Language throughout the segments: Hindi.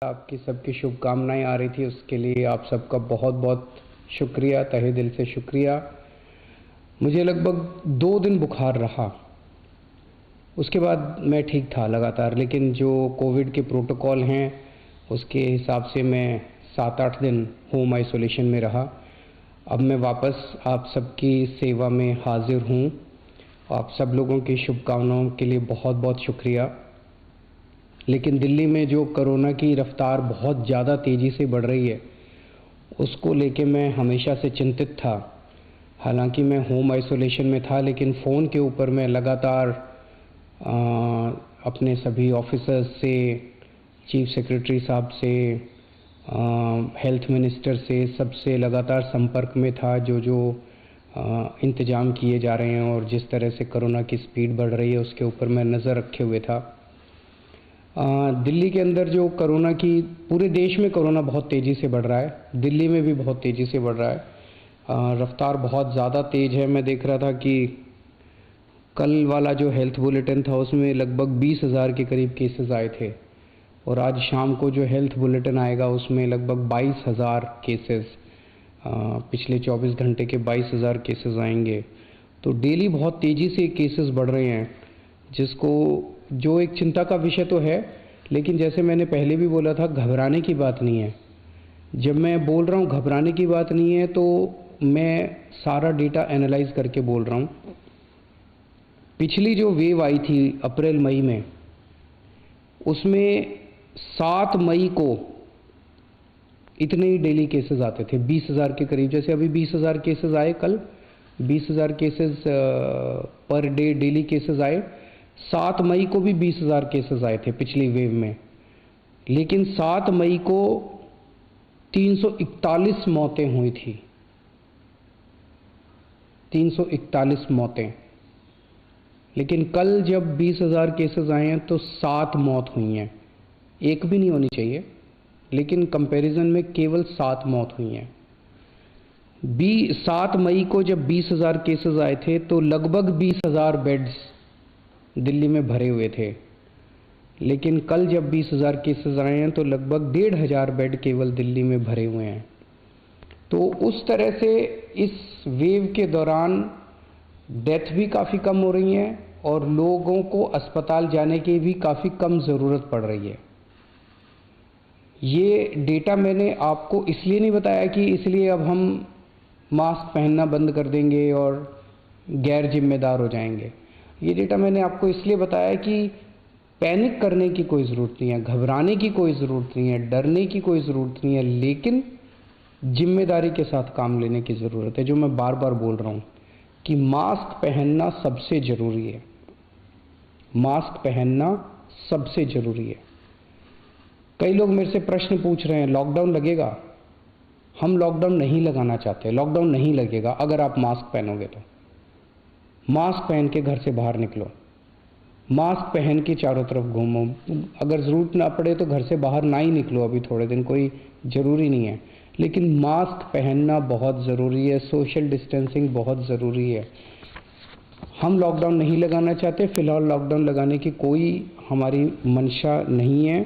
आपकी सबकी शुभकामनाएं आ रही थी, उसके लिए आप सबका बहुत बहुत शुक्रिया, तहे दिल से शुक्रिया। मुझे लगभग 2 दिन बुखार रहा, उसके बाद मैं ठीक था लगातार, लेकिन जो कोविड के प्रोटोकॉल हैं उसके हिसाब से मैं 7-8 दिन होम आइसोलेशन में रहा। अब मैं वापस आप सबकी सेवा में हाजिर हूँ। आप सब लोगों की शुभकामनाओं के लिए बहुत बहुत शुक्रिया। लेकिन दिल्ली में जो कोरोना की रफ्तार बहुत ज़्यादा तेज़ी से बढ़ रही है, उसको लेके मैं हमेशा से चिंतित था। हालांकि मैं होम आइसोलेशन में था, लेकिन फ़ोन के ऊपर मैं लगातार अपने सभी ऑफिसर्स से, चीफ सेक्रेटरी साहब से, हेल्थ मिनिस्टर से, सबसे लगातार संपर्क में था। जो इंतज़ाम किए जा रहे हैं और जिस तरह से कोरोना की स्पीड बढ़ रही है उसके ऊपर मैं नज़र रखे हुए था। दिल्ली के अंदर जो कोरोना की, पूरे देश में कोरोना बहुत तेज़ी से बढ़ रहा है, दिल्ली में भी बहुत तेज़ी से बढ़ रहा है। रफ्तार बहुत ज़्यादा तेज़ है। मैं देख रहा था कि कल वाला जो हेल्थ बुलेटिन था उसमें लगभग 20,000 के करीब केसेस आए थे, और आज शाम को जो हेल्थ बुलेटिन आएगा उसमें लगभग 22,000 केसेस, पिछले 24 घंटे के 22,000 केसेस आएंगे। तो डेली बहुत तेज़ी से केसेस बढ़ रहे हैं, जो एक चिंता का विषय तो है, लेकिन जैसे मैंने पहले भी बोला था, घबराने की बात नहीं है। जब मैं बोल रहा हूँ घबराने की बात नहीं है, तो मैं सारा डेटा एनालाइज करके बोल रहा हूँ। पिछली जो वेव आई थी अप्रैल मई में, उसमें 7 मई को इतने ही डेली केसेस आते थे, 20,000 के करीब। जैसे अभी 20,000 केसेस आए, कल 20,000 cases per day daily cases आए। 7 मई को भी 20,000 केसेस आए थे पिछली वेव में, लेकिन 7 मई को 341 मौतें हुई थी। 341 मौतें। लेकिन कल जब 20,000 केसेस आए हैं तो 7 मौत हुई हैं। एक भी नहीं होनी चाहिए, लेकिन कंपैरिजन में केवल 7 मौत हुई हैं। 7 मई को जब 20,000 केसेस आए थे तो लगभग 20,000 बेड्स दिल्ली में भरे हुए थे, लेकिन कल जब 20,000 केसेस आए हैं तो लगभग 1,500 बेड केवल दिल्ली में भरे हुए हैं। तो उस तरह से इस वेव के दौरान डेथ भी काफ़ी कम हो रही हैं और लोगों को अस्पताल जाने की भी काफ़ी कम ज़रूरत पड़ रही है। ये डेटा मैंने आपको इसलिए नहीं बताया कि इसलिए अब हम मास्क पहनना बंद कर देंगे और गैर जिम्मेदार हो जाएंगे। ये डेटा मैंने आपको इसलिए बताया कि पैनिक करने की कोई ज़रूरत नहीं है, घबराने की कोई ज़रूरत नहीं है, डरने की कोई ज़रूरत नहीं है, लेकिन जिम्मेदारी के साथ काम लेने की ज़रूरत है। जो मैं बार बार बोल रहा हूँ कि मास्क पहनना सबसे ज़रूरी है। मास्क पहनना सबसे ज़रूरी है। कई लोग मेरे से प्रश्न पूछ रहे हैं, लॉकडाउन लगेगा? हम लॉकडाउन नहीं लगाना चाहते। लॉकडाउन नहीं लगेगा अगर आप मास्क पहनोगे तो। मास्क पहन के घर से बाहर निकलो, मास्क पहन के चारों तरफ घूमो। अगर ज़रूरत ना पड़े तो घर से बाहर ना ही निकलो, अभी थोड़े दिन कोई ज़रूरी नहीं है, लेकिन मास्क पहनना बहुत ज़रूरी है। सोशल डिस्टेंसिंग बहुत ज़रूरी है। हम लॉकडाउन नहीं लगाना चाहते, फ़िलहाल लॉकडाउन लगाने की कोई हमारी मंशा नहीं है,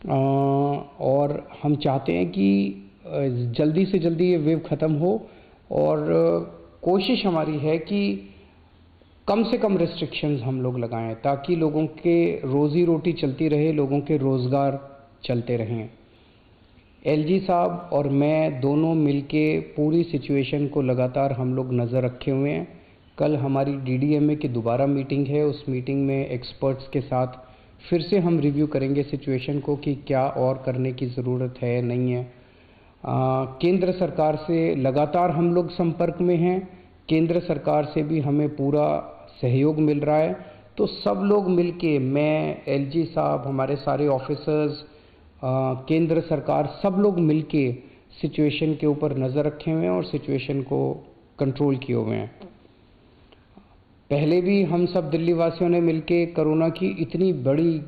और हम चाहते हैं कि जल्दी से जल्दी ये वेव ख़त्म हो, और कोशिश हमारी है कि कम से कम रिस्ट्रिक्शंस हम लोग लगाएं, ताकि लोगों के रोज़ी रोटी चलती रहे, लोगों के रोज़गार चलते रहें। एलजी साहब और मैं दोनों मिलके पूरी सिचुएशन को लगातार हम लोग नज़र रखे हुए हैं। कल हमारी डीडीएमए की दोबारा मीटिंग है। उस मीटिंग में एक्सपर्ट्स के साथ फिर से हम रिव्यू करेंगे सिचुएशन को कि क्या और करने की ज़रूरत है, नहीं है। केंद्र सरकार से लगातार हम लोग संपर्क में हैं। केंद्र सरकार से भी हमें पूरा सहयोग मिल रहा है। तो सब लोग मिलके, मैं, एलजी साहब, हमारे सारे ऑफिसर्स, केंद्र सरकार, सब लोग मिलके सिचुएशन के ऊपर नज़र रखे हुए हैं और सिचुएशन को कंट्रोल किए हुए हैं। पहले भी हम सब दिल्ली वासियों ने मिलके कोरोना की इतनी बड़ी,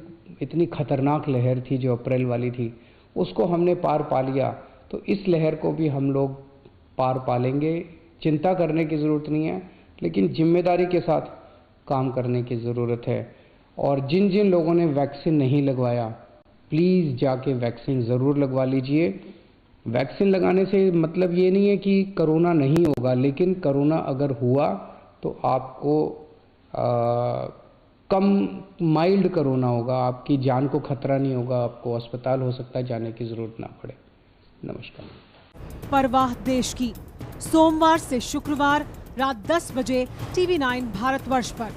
इतनी खतरनाक लहर थी जो अप्रैल वाली थी, उसको हमने पार पा लिया। तो इस लहर को भी हम लोग पार पा लेंगे। चिंता करने की ज़रूरत नहीं है, लेकिन जिम्मेदारी के साथ काम करने की ज़रूरत है। और जिन जिन लोगों ने वैक्सीन नहीं लगवाया, प्लीज़ जाके वैक्सीन ज़रूर लगवा लीजिए। वैक्सीन लगाने से मतलब ये नहीं है कि कोरोना नहीं होगा, लेकिन कोरोना अगर हुआ तो आपको कम माइल्ड कोरोना होगा, आपकी जान को खतरा नहीं होगा, आपको अस्पताल हो सकता है जाने की ज़रूरत ना पड़े। नमस्कार। परवाह देश की, सोमवार से शुक्रवार रात 10 बजे TV9 भारतवर्ष पर।